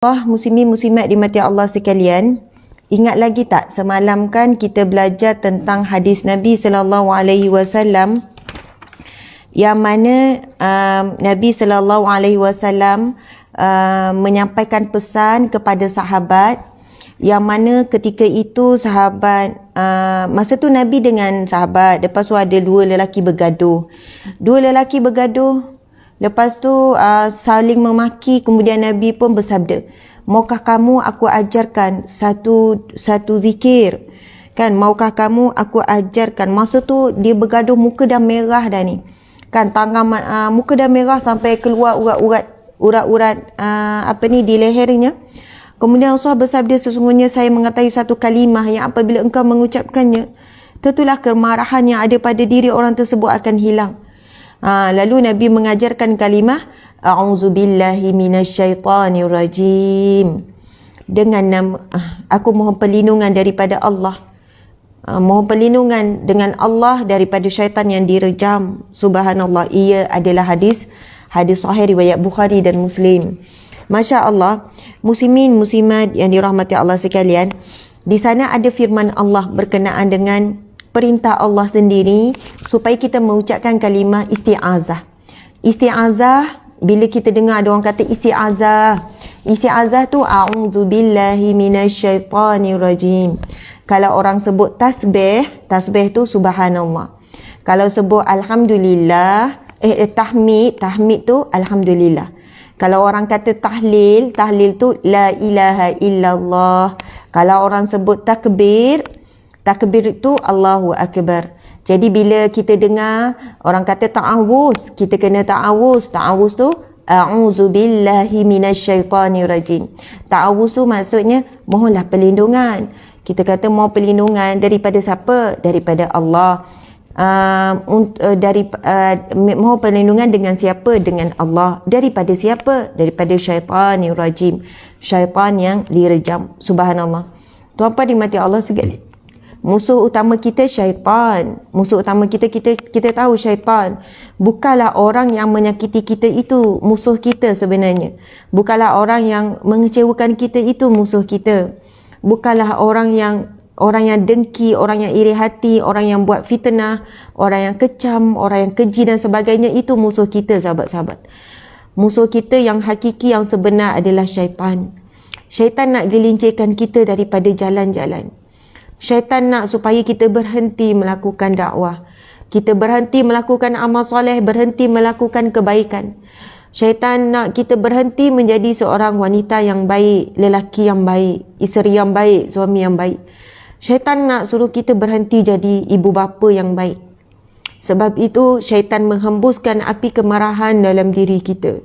Allah, muslimin muslimat dimati Allah sekalian, ingat lagi tak semalam kan kita belajar tentang hadis Nabi sallallahu alaihi wasallam yang mana Nabi sallallahu alaihi wasallam menyampaikan pesan kepada sahabat, yang mana ketika itu sahabat masa tu Nabi dengan sahabat, lepas tu ada dua lelaki bergaduh. Lepas tu saling memaki, kemudian Nabi pun bersabda, maukah kamu aku ajarkan satu zikir? Kan, maukah kamu aku ajarkan? Masa tu dia bergaduh, muka dah merah dah ni. Kan, tangan muka dah merah sampai keluar urat-urat di lehernya. Kemudian Rasulullah bersabda, sesungguhnya saya mengetahui satu kalimah yang apabila engkau mengucapkannya, tentulah kemarahan yang ada pada diri orang tersebut akan hilang. Lalu Nabi mengajarkan kalimah a'udzubillahi minasyaitanirrajim, dengan nama aku mohon perlindungan daripada Allah, mohon perlindungan dengan Allah daripada syaitan yang direjam. Subhanallah, ia adalah hadis sahih riwayat Bukhari dan Muslim. Masya Allah, muslimin muslimat yang dirahmati Allah sekalian, di sana ada firman Allah berkenaan dengan perintah Allah sendiri supaya kita mengucapkan kalimah isti'azah. Isti'azah, bila kita dengar ada orang kata isti'azah tu a'udzubillahi minasyaitanirrajim. Kalau orang sebut tasbih tu subhanallah. Kalau sebut alhamdulillah, tahmid tu alhamdulillah. Kalau orang kata tahlil tu la ilaha illallah. Kalau orang sebut takbir itu Allahu Akbar. Jadi bila kita dengar orang kata ta'awuz, kita kena ta'awuz tu a'udzubillahi minasyaitanirrajim. Ta'awuz tu maksudnya mohonlah perlindungan. Kita kata mohon perlindungan daripada siapa? Daripada Allah. Mohon perlindungan dengan siapa? Dengan Allah. Daripada siapa? Daripada syaitanirrajim, syaitan yang direjam. Subhanallah. Tuan-tuan dimati Allah sekalian, musuh utama kita syaitan. Musuh utama kita tahu syaitan. Bukanlah orang yang menyakiti kita itu musuh kita sebenarnya. Bukanlah orang yang mengecewakan kita itu musuh kita. Bukanlah orang yang dengki, orang yang iri hati, orang yang buat fitnah, orang yang kecam, orang yang keji dan sebagainya, itu musuh kita, sahabat-sahabat. Musuh kita yang hakiki, yang sebenar adalah syaitan. Syaitan nak gelincirkan kita daripada jalan-jalan. Syaitan nak supaya kita berhenti melakukan dakwah, kita berhenti melakukan amal soleh, berhenti melakukan kebaikan. Syaitan nak kita berhenti menjadi seorang wanita yang baik, lelaki yang baik, isteri yang baik, suami yang baik. Syaitan nak suruh kita berhenti jadi ibu bapa yang baik. Sebab itu syaitan menghembuskan api kemarahan dalam diri kita,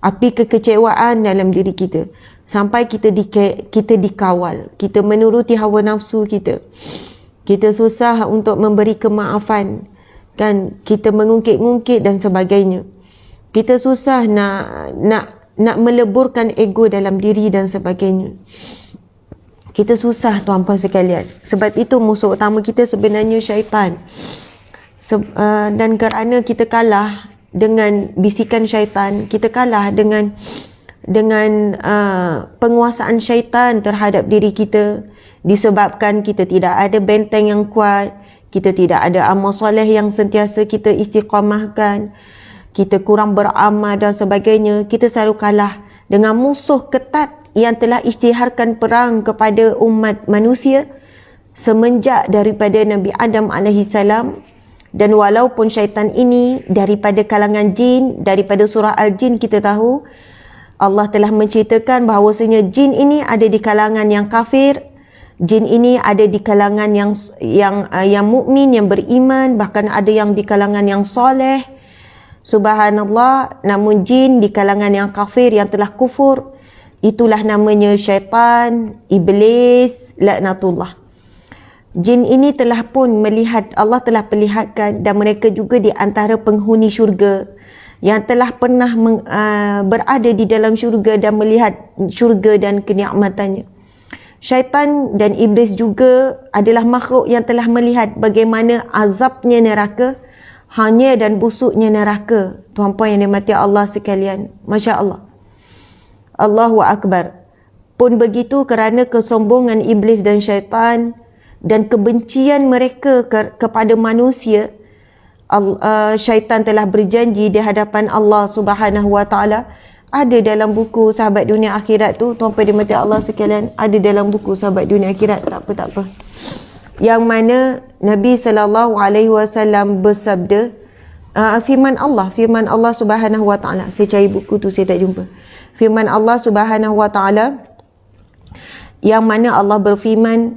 api kekecewaan dalam diri kita, sampai kita dikawal, kita menuruti hawa nafsu kita. Kita susah untuk memberi kemaafan, kan? Kita mengungkit-ungkit dan sebagainya. Kita susah nak meleburkan ego dalam diri dan sebagainya. Kita susah, tuan-puan sekalian. Sebab itu musuh utama kita sebenarnya syaitan. Dan kerana kita kalah dengan bisikan syaitan, kita kalah dengan penguasaan syaitan terhadap diri kita, disebabkan kita tidak ada benteng yang kuat, kita tidak ada amal soleh yang sentiasa kita istiqamahkan, kita kurang beramal dan sebagainya. Kita selalu kalah dengan musuh ketat yang telah isytiharkan perang kepada umat manusia semenjak daripada Nabi Adam AS. Dan walaupun syaitan ini daripada kalangan jin, daripada surah Al-Jin kita tahu Allah telah menceritakan bahawasanya jin ini ada di kalangan yang kafir, jin ini ada di kalangan yang mukmin, yang beriman, bahkan ada yang di kalangan yang soleh. Subhanallah, namun jin di kalangan yang kafir, yang telah kufur, itulah namanya syaitan, iblis, laknatullah. Jin ini telah pun melihat, Allah telah perlihatkan, dan mereka juga di antara penghuni syurga yang telah pernah berada di dalam syurga dan melihat syurga dan kenikmatannya. Syaitan dan iblis juga adalah makhluk yang telah melihat bagaimana azabnya neraka, hanya dan busuknya neraka. Tuan-puan yang dimati Allah sekalian, Masya Allah. Allahu Akbar. pun begitu kerana kesombongan iblis dan syaitan dan kebencian mereka kepada manusia, syaitan telah berjanji di hadapan Allah Subhanahu wa taala. Ada dalam buku Sahabat Dunia Akhirat tu, tuan-tuan dimati Allah sekalian, ada dalam buku Sahabat Dunia Akhirat, tak apa. Yang mana Nabi sallallahu alaihi wasallam bersabda, firman Allah Subhanahu wa taala. Saya cari buku tu, saya tak jumpa. Firman Allah Subhanahu wa taala yang mana Allah berfirman,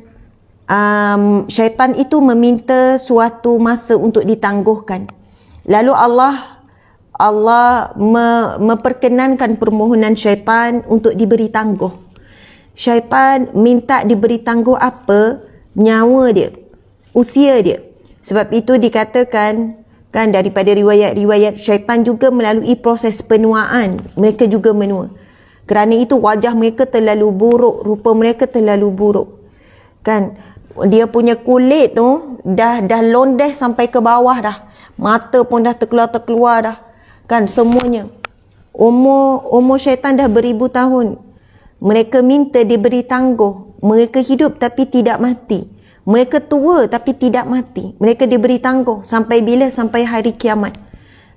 syaitan itu meminta suatu masa untuk ditangguhkan. Lalu Allah memperkenankan permohonan syaitan untuk diberi tangguh. Syaitan minta diberi tangguh apa? Nyawa dia, usia dia. Sebab itu dikatakan kan daripada riwayat-riwayat, syaitan juga melalui proses penuaan. Mereka juga menua. Kerana itu wajah mereka terlalu buruk, rupa mereka terlalu buruk. Kan? Dia punya kulit tu dah londeh sampai ke bawah dah. Mata pun dah terkeluar dah. Kan semuanya. Umur syaitan dah beribu tahun. Mereka minta diberi tangguh. Mereka hidup tapi tidak mati. Mereka tua tapi tidak mati. Mereka diberi tangguh. Sampai bila? Sampai hari kiamat.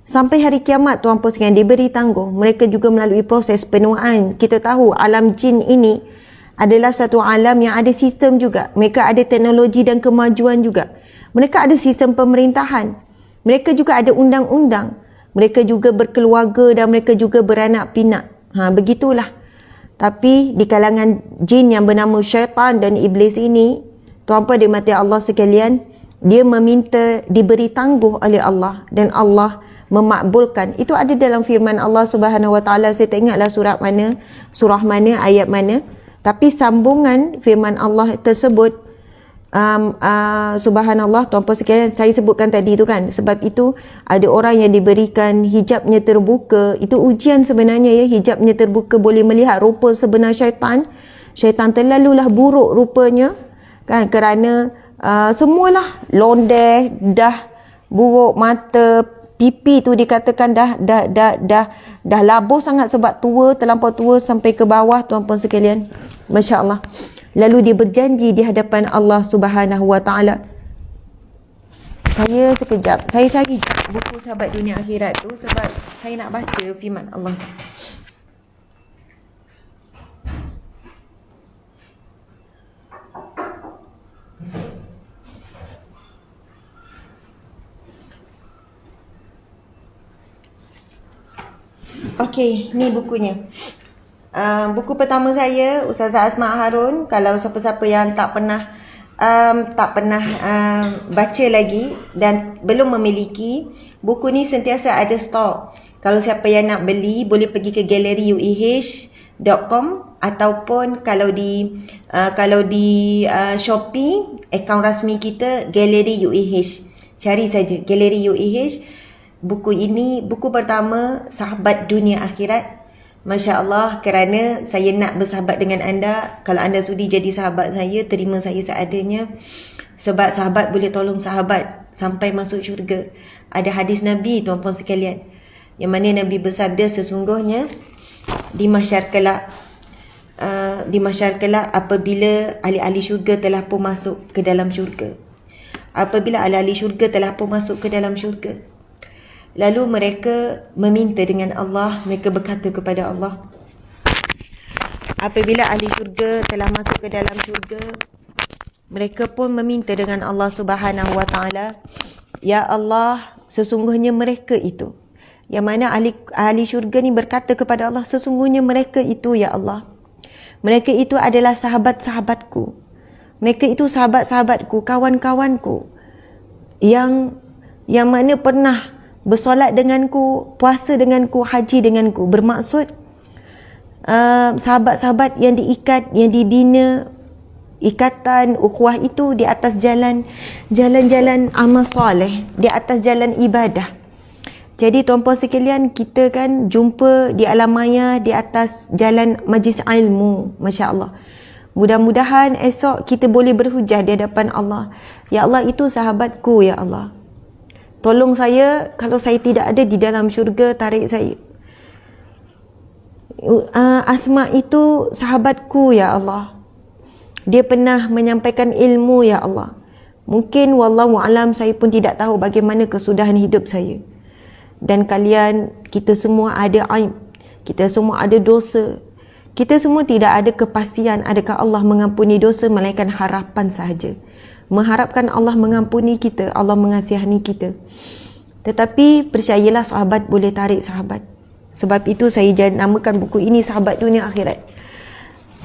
Sampai hari kiamat tuan-puan sekalian diberi tangguh. Mereka juga melalui proses penuaan. Kita tahu alam jin ini adalah satu alam yang ada sistem juga. Mereka ada teknologi dan kemajuan juga. Mereka ada sistem pemerintahan. Mereka juga ada undang-undang. Mereka juga berkeluarga dan mereka juga beranak pinak. Begitulah. Tapi di kalangan jin yang bernama syaitan dan iblis ini, tuan-puan dimati Allah sekalian, dia meminta diberi tangguh oleh Allah dan Allah memakbulkan. Itu ada dalam firman Allah Subhanahu wa taala. Saya tak ingatlah surah mana, ayat mana. Tapi sambungan firman Allah tersebut, subhanallah, tuan-puan sekalian, saya sebutkan tadi tu kan. Sebab itu ada orang yang diberikan hijabnya terbuka. Itu ujian sebenarnya ya, hijabnya terbuka, boleh melihat rupa sebenar syaitan. Syaitan terlalulah buruk rupanya kan, kerana semualah londeh, dah buruk mata, pipi tu dikatakan dah labuh sangat sebab tua, terlampau tua sampai ke bawah tuan-puan sekalian. Masya Allah. Lalu dia berjanji di hadapan Allah Subhanahu wa taala. Saya cari buku Sahabat Dunia Akhirat tu sebab saya nak baca firman Allah. Okey, ni bukunya. Buku pertama saya, Ustazah Asma Harun. Kalau siapa-siapa yang tak pernah baca lagi dan belum memiliki, buku ni sentiasa ada stok. Kalau siapa yang nak beli, boleh pergi ke galeriueh.com ataupun kalau di Shopee, akaun rasmi kita Galeri UEH. Cari saja Galeri UEH. Buku ini buku pertama Sahabat Dunia Akhirat. Masya Allah, kerana saya nak bersahabat dengan anda. Kalau anda sudi jadi sahabat saya, terima saya seadanya. Sebab sahabat boleh tolong sahabat sampai masuk syurga. Ada hadis Nabi tuan-puan sekalian, yang mana Nabi bersabda, sesungguhnya di mahsyar kelak apabila ahli-ahli syurga telah pun masuk ke dalam syurga. Apabila ahli-ahli syurga telah pun masuk ke dalam syurga, lalu mereka meminta dengan Allah, mereka berkata kepada Allah. Apabila ahli syurga telah masuk ke dalam syurga, mereka pun meminta dengan Allah Subhanahu wa taala, ya Allah, sesungguhnya mereka itu. Yang mana ahli syurga ni berkata kepada Allah, sesungguhnya mereka itu ya Allah. Mereka itu adalah sahabat-sahabatku. Mereka itu sahabat-sahabatku, kawan-kawanku yang mana pernah bersolat denganku, puasa denganku, haji denganku. Bermaksud sahabat-sahabat yang diikat, yang dibina ikatan ukhuwah itu di atas jalan-jalan amal soleh, di atas jalan ibadah. Jadi tuan-puan sekalian, kita kan jumpa di alam maya di atas jalan majlis ilmu. Masya Allah. Mudah-mudahan esok kita boleh berhujah di hadapan Allah. Ya Allah, itu sahabatku ya Allah. Tolong saya, kalau saya tidak ada di dalam syurga, tarik saya. Asma itu sahabatku ya Allah. Dia pernah menyampaikan ilmu ya Allah. Mungkin wallahu alam saya pun tidak tahu bagaimana kesudahan hidup saya. Dan kalian, kita semua ada aib. Kita semua ada dosa. Kita semua tidak ada kepastian adakah Allah mengampuni dosa, melainkan harapan sahaja. Mengharapkan Allah mengampuni kita, Allah mengasihani kita. Tetapi percayalah, sahabat boleh tarik sahabat. Sebab itu saya namakan buku ini Sahabat Dunia Akhirat.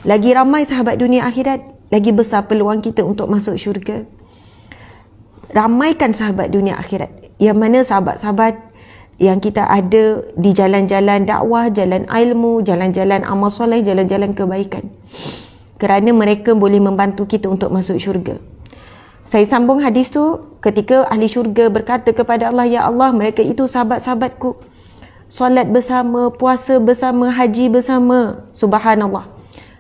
Lagi ramai sahabat dunia akhirat, lagi besar peluang kita untuk masuk syurga. Ramaikan sahabat dunia akhirat. Yang mana sahabat-sahabat yang kita ada di jalan-jalan dakwah, jalan ilmu, jalan-jalan amal soleh, jalan-jalan kebaikan. Kerana mereka boleh membantu kita untuk masuk syurga. Saya sambung hadis tu, ketika ahli syurga berkata kepada Allah, ya Allah, mereka itu sahabat-sahabatku. Solat bersama, puasa bersama, haji bersama. Subhanallah.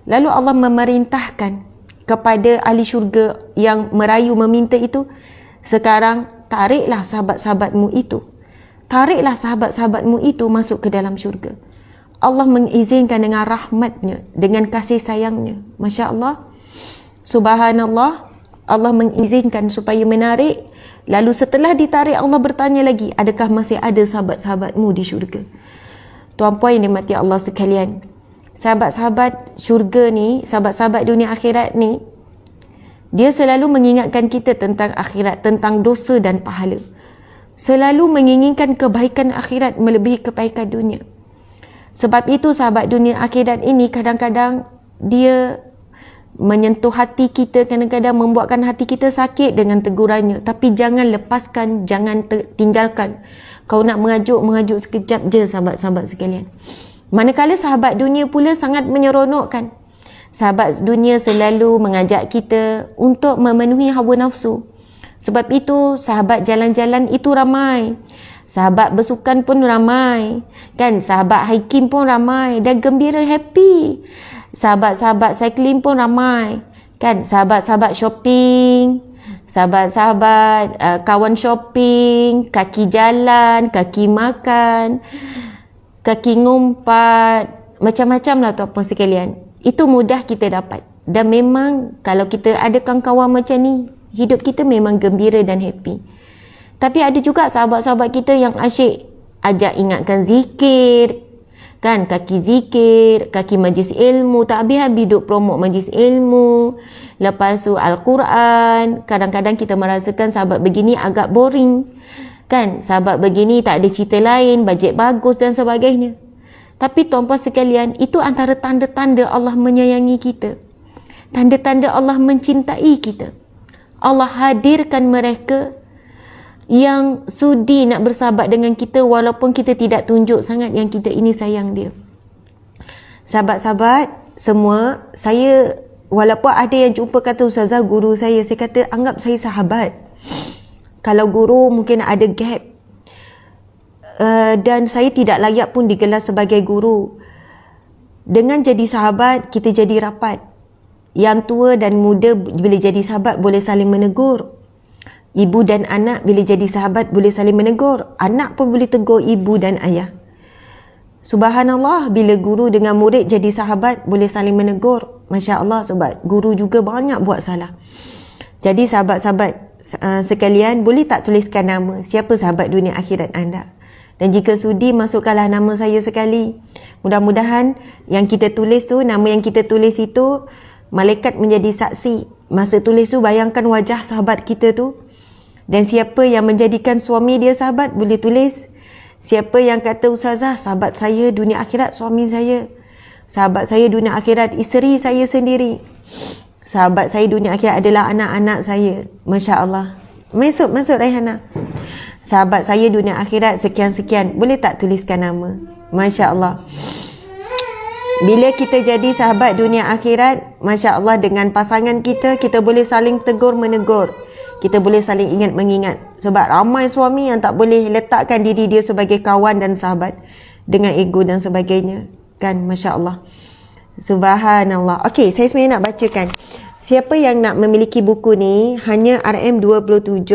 Lalu Allah memerintahkan kepada ahli syurga yang merayu meminta itu, sekarang tariklah sahabat-sahabatmu itu. Tariklah sahabat-sahabatmu itu masuk ke dalam syurga. Allah mengizinkan dengan rahmatnya, dengan kasih sayangnya. Masya Allah. Subhanallah. Allah mengizinkan supaya menarik. Lalu setelah ditarik, Allah bertanya lagi, adakah masih ada sahabat-sahabatmu di syurga? Tuan-puan yang dimati Allah sekalian, sahabat-sahabat syurga ni, sahabat-sahabat dunia akhirat ni, dia selalu mengingatkan kita tentang akhirat, tentang dosa dan pahala. Selalu menginginkan kebaikan akhirat melebihi kebaikan dunia. Sebab itu sahabat dunia akhirat ini kadang-kadang dia menyentuh hati kita, kadang-kadang membuatkan hati kita sakit dengan tegurannya. Tapi jangan lepaskan, jangan tinggalkan. Kau nak mengajuk sekejap je sahabat-sahabat sekalian. Manakala sahabat dunia pula sangat menyeronokkan. Sahabat dunia selalu mengajak kita untuk memenuhi hawa nafsu. Sebab itu sahabat jalan-jalan itu ramai. Sahabat bersukan pun ramai. Kan, sahabat hiking pun ramai dan gembira, happy. Sahabat-sahabat cycling pun ramai. Kan, sahabat-sahabat shopping, sahabat-sahabat kawan shopping, kaki jalan, kaki makan, kaki ngumpat, macam-macam lah tuan-puan sekalian. Itu mudah kita dapat. Dan memang kalau kita ada kawan-kawan macam ni, hidup kita memang gembira dan happy. Tapi ada juga sahabat-sahabat kita yang asyik ajak ingatkan zikir, kan, kaki zikir, kaki majlis ilmu, tak habis-habis duk promote majlis ilmu. Lepas tu Al-Quran. Kadang-kadang kita merasakan sahabat begini agak boring, kan, sahabat begini tak ada cerita lain, bajet bagus dan sebagainya. Tapi tuan-puan sekalian, itu antara tanda-tanda Allah menyayangi kita, tanda-tanda Allah mencintai kita. Allah hadirkan mereka yang sudi nak bersahabat dengan kita walaupun kita tidak tunjuk sangat yang kita ini sayang dia. Sahabat-sahabat semua, saya walaupun ada yang jumpa kata ustazah guru saya kata anggap saya sahabat. Kalau guru mungkin ada gap, dan saya tidak layak pun digelar sebagai guru. Dengan jadi sahabat, kita jadi rapat. Yang tua dan muda bila jadi sahabat boleh saling menegur. Ibu dan anak bila jadi sahabat boleh saling menegur. Anak pun boleh tegur ibu dan ayah. Subhanallah, bila guru dengan murid jadi sahabat boleh saling menegur. Masya Allah, sebab guru juga banyak buat salah. Jadi sahabat-sahabat sekalian, boleh tak tuliskan nama siapa sahabat dunia akhirat anda? Dan jika sudi, masukkanlah nama saya sekali. Mudah-mudahan yang kita tulis tu, nama yang kita tulis itu, malaikat menjadi saksi. Masa tulis tu bayangkan wajah sahabat kita tu. Dan siapa yang menjadikan suami dia sahabat boleh tulis. Siapa yang kata ustazah sahabat saya dunia akhirat suami saya. Sahabat saya dunia akhirat isteri saya sendiri. Sahabat saya dunia akhirat adalah anak-anak saya. Masya Allah. Masuk Raihana. Sahabat saya dunia akhirat sekian-sekian. Boleh tak tuliskan nama? Masya Allah. Bila kita jadi sahabat dunia akhirat, Masya Allah, dengan pasangan kita, kita boleh saling tegur menegur. Kita boleh saling ingat mengingat. Sebab ramai suami yang tak boleh letakkan diri dia sebagai kawan dan sahabat dengan ego dan sebagainya. Kan, Masya Allah. Subhanallah. Okey, saya sebenarnya nak bacakan. Siapa yang nak memiliki buku ni, hanya RM27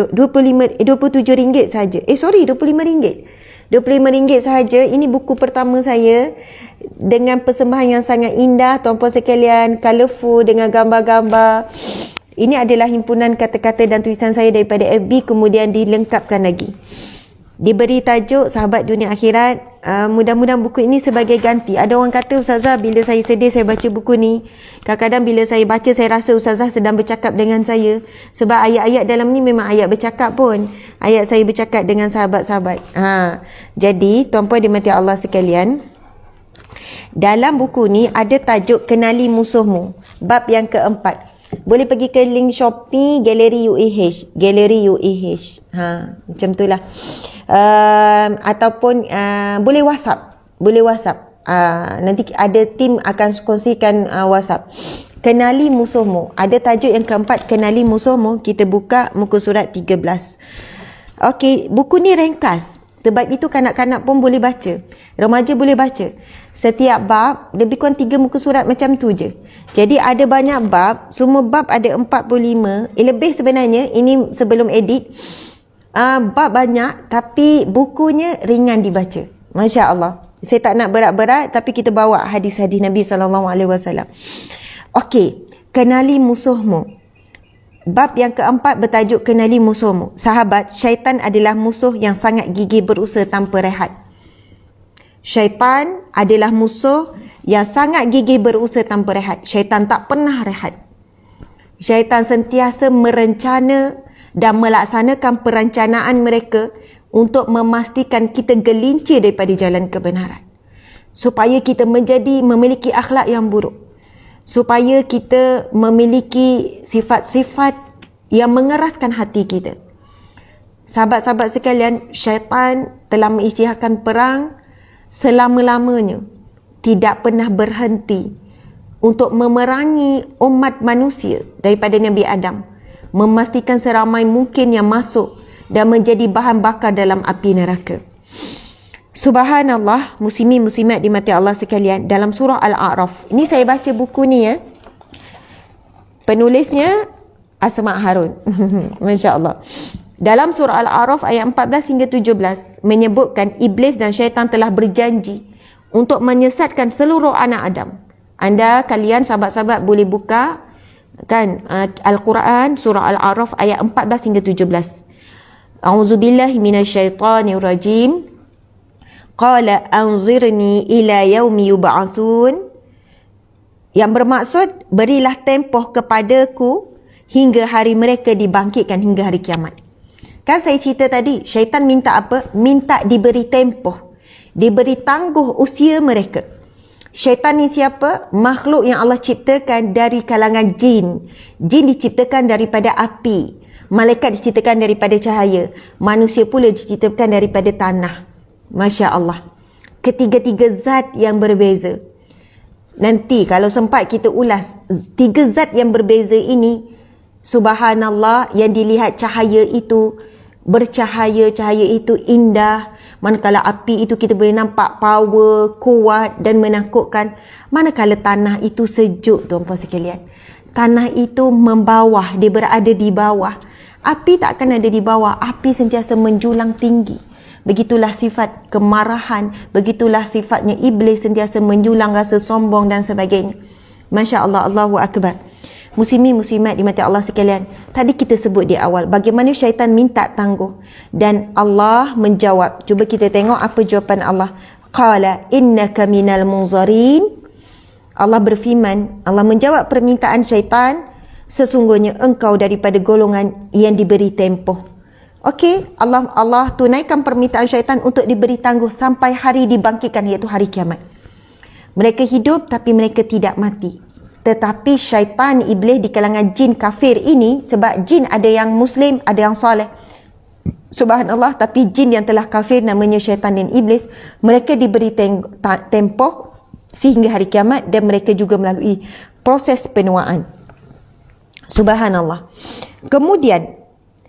saja. RM25. RM25 sahaja. Ini buku pertama saya dengan persembahan yang sangat indah, tuan-puan sekalian, colourful dengan gambar-gambar. Ini adalah himpunan kata-kata dan tulisan saya daripada FB, kemudian dilengkapkan lagi. Diberi tajuk Sahabat Dunia Akhirat. Mudah-mudahan buku ini sebagai ganti. Ada orang kata, Ustazah, bila saya sedih saya baca buku ni. Kadang-kadang bila saya baca saya rasa Ustazah sedang bercakap dengan saya. Sebab ayat-ayat dalam ni memang ayat bercakap pun. Ayat saya bercakap dengan sahabat-sahabat. Jadi tuan-puan dimati Allah sekalian, dalam buku ni ada tajuk Kenali Musuhmu, bab yang keempat. Boleh pergi ke link Shopee Galeri UAH, Galeri UAH. Macam itulah. Ataupun boleh WhatsApp, nanti ada tim akan kongsikan WhatsApp. Kenali Musuhmu. Ada tajuk yang keempat, Kenali Musuhmu. Kita buka muka surat 13. Okey, buku ni ringkas. Sebab itu kanak-kanak pun boleh baca, remaja boleh baca. Setiap bab lebih kurang 3 muka surat macam tu je. Jadi ada banyak bab, semua bab ada 45, lebih sebenarnya, ini sebelum edit. Bab banyak tapi bukunya ringan dibaca. Masya Allah. Saya tak nak berat-berat tapi kita bawa hadis-hadis Nabi SAW. Okey, kenali musuhmu. Bab yang keempat bertajuk Kenali Musuhmu. Sahabat, syaitan adalah musuh yang sangat gigih berusaha tanpa rehat. Syaitan adalah musuh yang sangat gigih berusaha tanpa rehat. Syaitan tak pernah rehat. Syaitan sentiasa merencana dan melaksanakan perencanaan mereka untuk memastikan kita gelincir daripada jalan kebenaran. Supaya kita memiliki akhlak yang buruk. Supaya kita memiliki sifat-sifat yang mengeraskan hati kita. Sahabat-sahabat sekalian, syaitan telah mengisytiharkan perang selama-lamanya. Tidak pernah berhenti untuk memerangi umat manusia daripada Nabi Adam. Memastikan seramai mungkin yang masuk dan menjadi bahan bakar dalam api neraka. Subhanallah, muslimin muslimat dimati Allah sekalian, dalam surah Al-A'raf. Ini saya baca buku ni ya. Penulisnya Asma Harun. Masya Allah. Dalam surah Al-A'raf ayat 14 hingga 17 menyebutkan iblis dan syaitan telah berjanji untuk menyesatkan seluruh anak Adam. Kalian sahabat-sahabat boleh buka kan Al-Quran surah Al-A'raf ayat 14 hingga 17. A'udzubillahi minasyaitonirrajim. Qala anzirni ila yaumi yub'atsun. Yang bermaksud, berilah tempoh kepadaku hingga hari mereka dibangkitkan, hingga hari kiamat. Kan saya cerita tadi, syaitan minta apa? Minta diberi tempoh, diberi tangguh usia mereka. Syaitan ni siapa? Makhluk yang Allah ciptakan dari kalangan jin. Jin diciptakan daripada api, malaikat diciptakan daripada cahaya, manusia pula diciptakan daripada tanah. Masya Allah. Ketiga-tiga zat yang berbeza. Nanti kalau sempat kita ulas 3 zat yang berbeza ini. Subhanallah, yang dilihat cahaya itu bercahaya, cahaya itu indah. Manakala api itu kita boleh nampak power, kuat dan menakutkan. Manakala tanah itu sejuk, tuan-puan sekalian. Tanah itu membawah, dia berada di bawah. Api tak akan ada di bawah, api sentiasa menjulang tinggi. Begitulah sifat kemarahan, begitulah sifatnya iblis, sentiasa menjulang rasa sombong dan sebagainya. Masya Allah, Allahu Akbar. Muslimin muslimat dimati Allah sekalian, tadi kita sebut di awal bagaimana syaitan minta tangguh dan Allah menjawab. Cuba kita tengok apa jawapan Allah. Qala innaka minal munzarin. Allah berfirman, Allah menjawab permintaan syaitan, sesungguhnya engkau daripada golongan yang diberi tempoh. Okey, Allah tunaikan permintaan syaitan untuk diberi tangguh sampai hari dibangkitkan, iaitu hari kiamat. Mereka hidup tapi mereka tidak mati. Tetapi syaitan, iblis di kalangan jin kafir ini, sebab jin ada yang muslim, ada yang soleh. Subhanallah, tapi jin yang telah kafir namanya syaitan dan iblis, mereka diberi tempoh sehingga hari kiamat dan mereka juga melalui proses penuaan. Subhanallah. Kemudian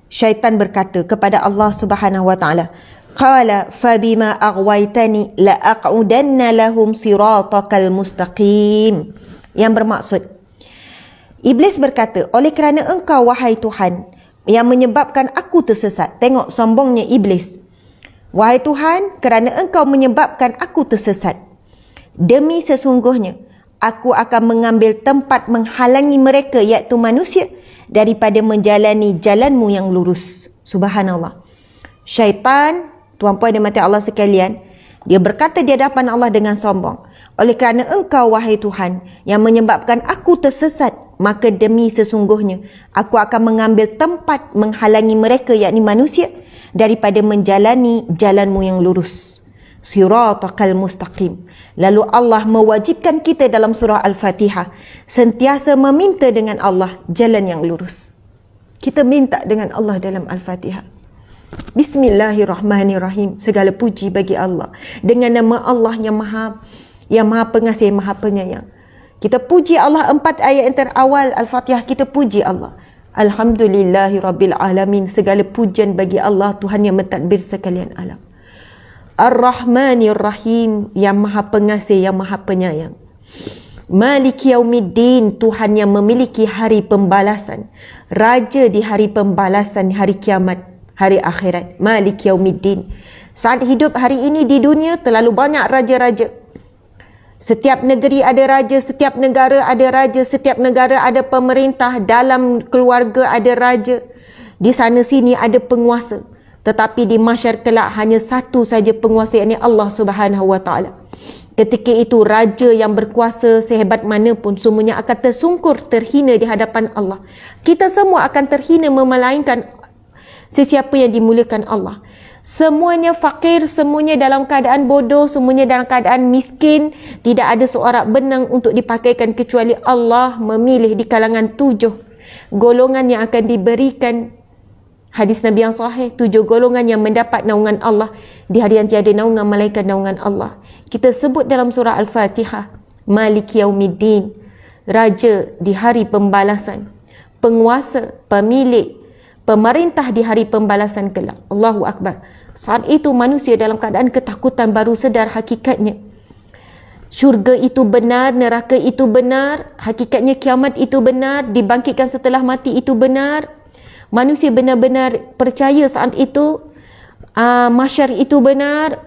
syaitan berkata kepada Allah Subhanahu wa taala, qala fabima aghwaytani la aq'udanna lahum siratakal mustaqim. Yang bermaksud, iblis berkata, oleh kerana engkau wahai Tuhan yang menyebabkan aku tersesat. Tengok sombongnya iblis. Wahai Tuhan, kerana Engkau menyebabkan aku tersesat, demi sesungguhnya aku akan mengambil tempat menghalangi mereka, iaitu manusia, daripada menjalani jalanmu yang lurus. Subhanallah. Syaitan, tuan-puan dan mati Allah sekalian, dia berkata di hadapan Allah dengan sombong, oleh kerana Engkau, wahai Tuhan, yang menyebabkan aku tersesat, maka demi sesungguhnya aku akan mengambil tempat menghalangi mereka, yakni manusia, daripada menjalani jalanmu yang lurus. Siratal mustaqim. Lalu Allah mewajibkan kita dalam surah Al-Fatihah sentiasa meminta dengan Allah jalan yang lurus. Kita minta dengan Allah dalam Al-Fatihah. Bismillahirrahmanirrahim. Segala puji bagi Allah. Dengan nama Allah yang maha pengasih, maha penyayang. Kita puji Allah 4 ayat yang terawal Al-Fatihah, kita puji Allah. Alhamdulillahirrabbilalamin. Segala pujian bagi Allah, Tuhan yang mentadbir sekalian alam. Ar-Rahmanir-Rahim, yang maha pengasih, yang maha penyayang. Maliki Yaumiddin, Tuhan yang memiliki hari pembalasan. Raja di hari pembalasan, hari kiamat, hari akhirat. Maliki Yaumiddin. Saat hidup hari ini di dunia, terlalu banyak raja-raja. Setiap negeri ada raja, setiap negara ada raja, setiap negara ada pemerintah, dalam keluarga ada raja, di sana sini ada penguasa. Tetapi di mahsyar kelak hanya satu saja penguasa, yakni Allah Subhanahu wa taala. Ketika itu raja yang berkuasa sehebat mana pun semuanya akan tersungkur, terhina di hadapan Allah. Kita semua akan terhina melainkan sesiapa yang dimuliakan Allah. Semuanya fakir, semuanya dalam keadaan bodoh, semuanya dalam keadaan miskin. Tidak ada seorang benang untuk dipakaikan kecuali Allah memilih di kalangan 7 golongan yang akan diberikan. Hadis Nabi yang sahih, 7 golongan yang mendapat naungan Allah di hari yang tiada naungan malaikat naungan Allah. Kita sebut dalam surah Al-Fatihah, Maliki Yaumiddin, raja di hari pembalasan, penguasa, pemilik, pemerintah di hari pembalasan kelak. Allahu Akbar. Saat itu manusia dalam keadaan ketakutan baru sedar hakikatnya syurga itu benar, neraka itu benar, hakikatnya kiamat itu benar, dibangkitkan setelah mati itu benar. Manusia benar-benar percaya saat itu mahsyar itu benar.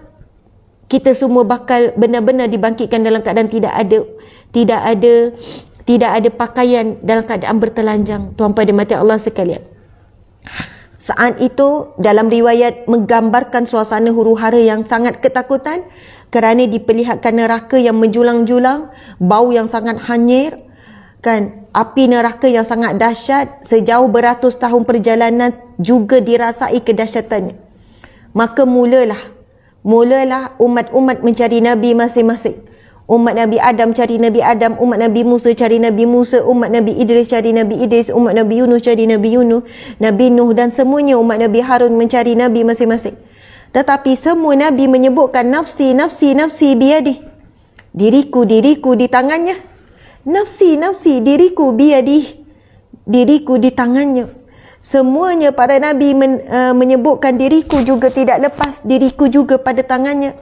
Kita semua bakal benar-benar dibangkitkan dalam keadaan tidak ada pakaian, dalam keadaan bertelanjang. Tuan-tuan dan mati Allah sekalian, saat itu dalam riwayat menggambarkan suasana huru-hara yang sangat ketakutan kerana diperlihatkan neraka yang menjulang-julang, bau yang sangat hanyir, kan, api neraka yang sangat dahsyat, sejauh beratus tahun perjalanan juga dirasai kedahsyatannya. Maka mulalah umat-umat mencari Nabi masing-masing. Umat Nabi Adam cari Nabi Adam, umat Nabi Musa cari Nabi Musa, umat Nabi Idris cari Nabi Idris, umat Nabi Yunus cari Nabi Yunus, Nabi Nuh dan semuanya umat Nabi Harun mencari Nabi masing-masing. Tetapi semua Nabi menyebutkan nafsi, nafsi, nafsi biyadih. Diriku, diriku di tangannya. Nafsi, nafsi, diriku biyadih. Diriku di tangannya. Semuanya para Nabi menyebutkan diriku juga tidak lepas, diriku juga pada tangannya.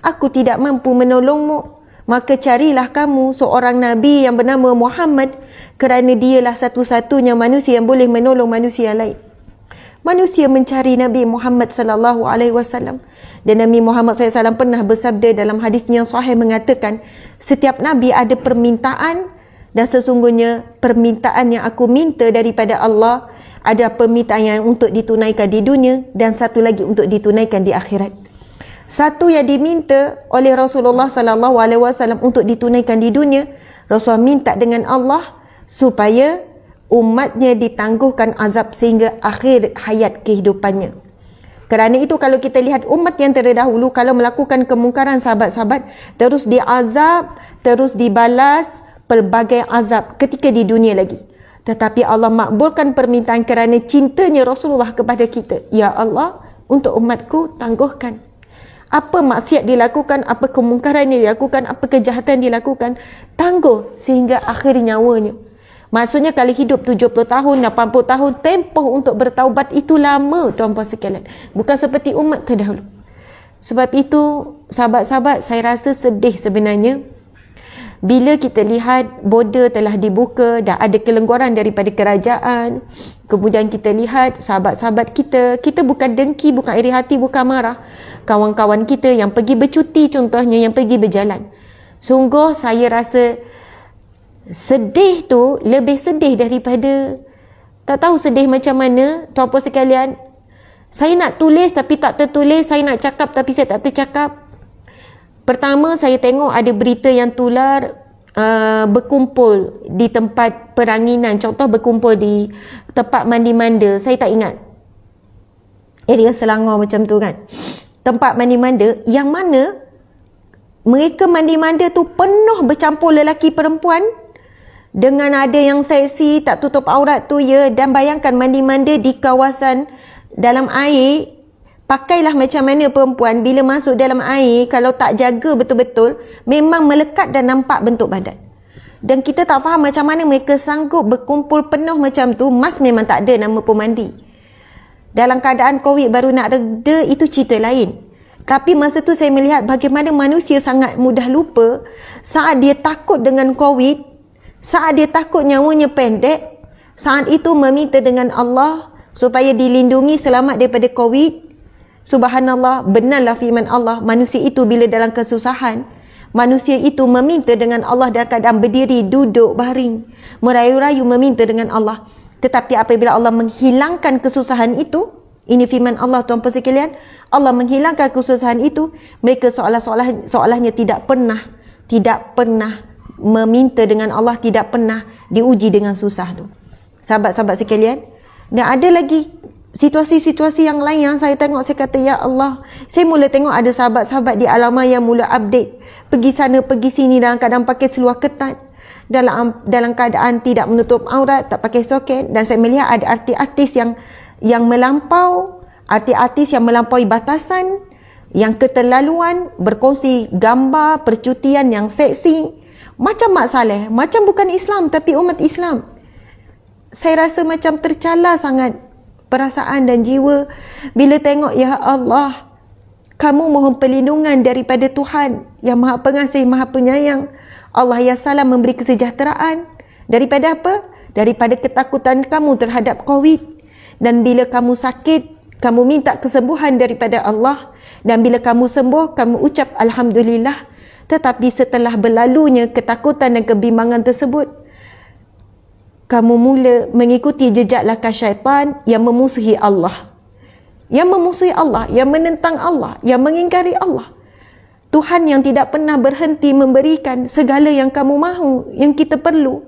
Aku tidak mampu menolongmu. Maka carilah kamu seorang Nabi yang bernama Muhammad, kerana dialah satu-satunya manusia yang boleh menolong manusia lain. Manusia mencari Nabi Muhammad sallallahu alaihi wasallam, dan Nabi Muhammad sallallahu alaihi wasallam pernah bersabda dalam hadisnya yang sahih mengatakan, setiap Nabi ada permintaan, dan sesungguhnya permintaan yang aku minta daripada Allah ada permintaan yang untuk ditunaikan di dunia dan satu lagi untuk ditunaikan di akhirat. Satu yang diminta oleh Rasulullah sallallahu alaihi wasallam untuk ditunaikan di dunia, Rasul minta dengan Allah supaya umatnya ditangguhkan azab sehingga akhir hayat kehidupannya. Kerana itu kalau kita lihat umat yang terdahulu, kalau melakukan kemungkaran, sahabat-sahabat, terus diazab, terus dibalas pelbagai azab ketika di dunia lagi. Tetapi Allah makbulkan permintaan kerana cintanya Rasulullah kepada kita. Ya Allah, untuk umatku tangguhkan. Apa maksiat dilakukan, apa kemungkaran yang dilakukan, apa kejahatan dilakukan, tangguh sehingga akhir nyawanya. Maksudnya kalau hidup 70 tahun, 80 tahun, tempoh untuk bertaubat itu lama, tuan-puan sekalian. Bukan seperti umat terdahulu. Sebab itu, sahabat-sahabat, saya rasa sedih sebenarnya Bila kita lihat border telah dibuka, dah ada kelonggaran daripada kerajaan, kemudian kita lihat sahabat-sahabat kita bukan dengki, bukan iri hati, bukan marah. Kawan-kawan kita yang pergi bercuti contohnya, yang pergi berjalan. Sungguh saya rasa sedih tu lebih sedih daripada, tak tahu sedih macam mana, tuan-puan sekalian. Saya nak tulis tapi tak tertulis, saya nak cakap tapi saya tak tercakap. Pertama, saya tengok ada berita yang tular berkumpul di tempat peranginan. Contoh berkumpul di tempat mandi-manda. Saya tak ingat. Area Selangor macam tu kan. Tempat mandi-manda yang mana mereka mandi-manda tu penuh bercampur lelaki perempuan. Dengan ada yang seksi, tak tutup aurat tu ya. Dan bayangkan mandi-manda di kawasan dalam air. Pakailah macam mana perempuan bila masuk dalam air, kalau tak jaga betul-betul, memang melekat dan nampak bentuk badan. Dan kita tak faham macam mana mereka sanggup berkumpul penuh macam tu. Mas memang tak ada nama pemandi. Dalam keadaan COVID baru nak reda, itu cerita lain. Tapi masa tu saya melihat bagaimana manusia sangat mudah lupa saat dia takut dengan COVID, saat dia takut nyawanya pendek, saat itu meminta dengan Allah supaya dilindungi selamat daripada COVID. Subhanallah, benarlah firman Allah, manusia itu bila dalam kesusahan, manusia itu meminta dengan Allah dalam keadaan berdiri, duduk, baring, merayu-rayu meminta dengan Allah. Tetapi apabila Allah menghilangkan kesusahan itu, ini firman Allah tuan-tuan sekalian, Allah menghilangkan kesusahan itu, mereka seolah-olahnya tidak pernah meminta dengan Allah, tidak pernah diuji dengan susah tu. Sahabat-sahabat sekalian, dan ada lagi situasi-situasi yang lain yang saya tengok, saya kata ya Allah, saya mula tengok ada sahabat-sahabat di Alamah yang mula update, pergi sana pergi sini dalam keadaan pakai seluar ketat, dalam keadaan tidak menutup aurat, tak pakai soket. Dan saya melihat ada artis-artis yang melampau, artis-artis yang melampaui batasan, yang keterlaluan, berkongsi gambar percutian yang seksi, macam Mak Saleh, macam bukan Islam tapi umat Islam. Saya rasa macam tercala sangat perasaan dan jiwa bila tengok, ya Allah, kamu mohon perlindungan daripada Tuhan yang Maha Pengasih, Maha Penyayang. Allah ya salam memberi kesejahteraan. Daripada apa? Daripada ketakutan kamu terhadap COVID. Dan bila kamu sakit, kamu minta kesembuhan daripada Allah. Dan bila kamu sembuh, kamu ucap Alhamdulillah. Tetapi setelah berlalunya ketakutan dan kebimbangan tersebut, kamu mula mengikuti jejak langkah syaitan yang memusuhi Allah. Yang memusuhi Allah, yang menentang Allah, yang mengingkari Allah. Tuhan yang tidak pernah berhenti memberikan segala yang kamu mahu, yang kita perlu.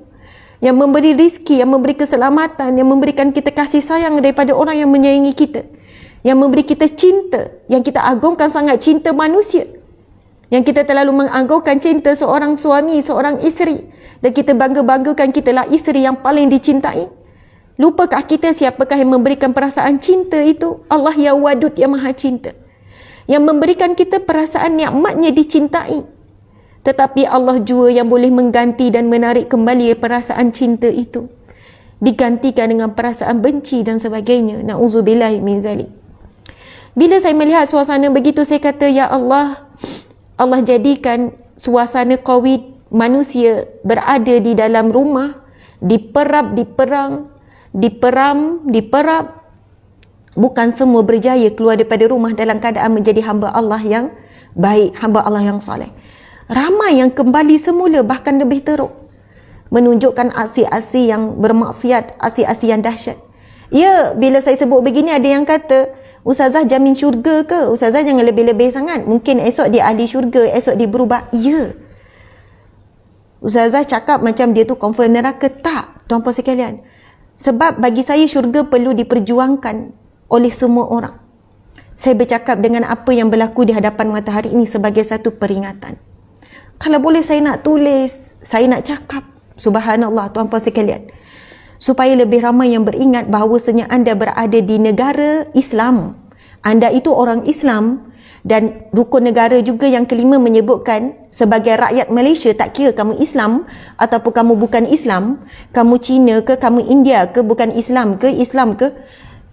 Yang memberi rizki, yang memberi keselamatan, yang memberikan kita kasih sayang daripada orang yang menyayangi kita. Yang memberi kita cinta, yang kita agungkan sangat cinta manusia. Yang kita terlalu mengagungkan cinta seorang suami, seorang isteri. Dan kita bangga-banggakan kitalah isteri yang paling dicintai. Lupakah kita siapakah yang memberikan perasaan cinta itu? Allah ya Wadud yang Maha Cinta. Yang memberikan kita perasaan nikmatnya dicintai. Tetapi Allah jua yang boleh mengganti dan menarik kembali perasaan cinta itu. Digantikan dengan perasaan benci dan sebagainya. Na'udzubillahi min zalik. Bila saya melihat suasana begitu, saya kata, ya Allah, Allah jadikan suasana COVID, manusia berada di dalam rumah, diperap, diperap, bukan semua berjaya keluar daripada rumah dalam keadaan menjadi hamba Allah yang baik, hamba Allah yang soleh. Ramai yang kembali semula, bahkan lebih teruk, menunjukkan aksi-aksi yang bermaksiat, aksi-aksi yang dahsyat. Ya, bila saya sebut begini, ada yang kata, Ustazah jamin syurga ke? Ustazah jangan lebih-lebih sangat, mungkin esok dia ahli syurga, esok dia berubah. Ya, Ustazah cakap macam dia tu confirm neraka. Tak, tuan-puan sekalian. Sebab bagi saya syurga perlu diperjuangkan oleh semua orang. Saya bercakap dengan apa yang berlaku di hadapan matahari ini sebagai satu peringatan. Kalau boleh saya nak tulis, saya nak cakap, subhanallah tuan-puan sekalian, supaya lebih ramai yang beringat bahawasanya anda berada di negara Islam. Anda itu orang Islam. Dan rukun negara juga yang kelima menyebutkan sebagai rakyat Malaysia, tak kira kamu Islam ataupun kamu bukan Islam, kamu Cina ke, kamu India ke, bukan Islam ke,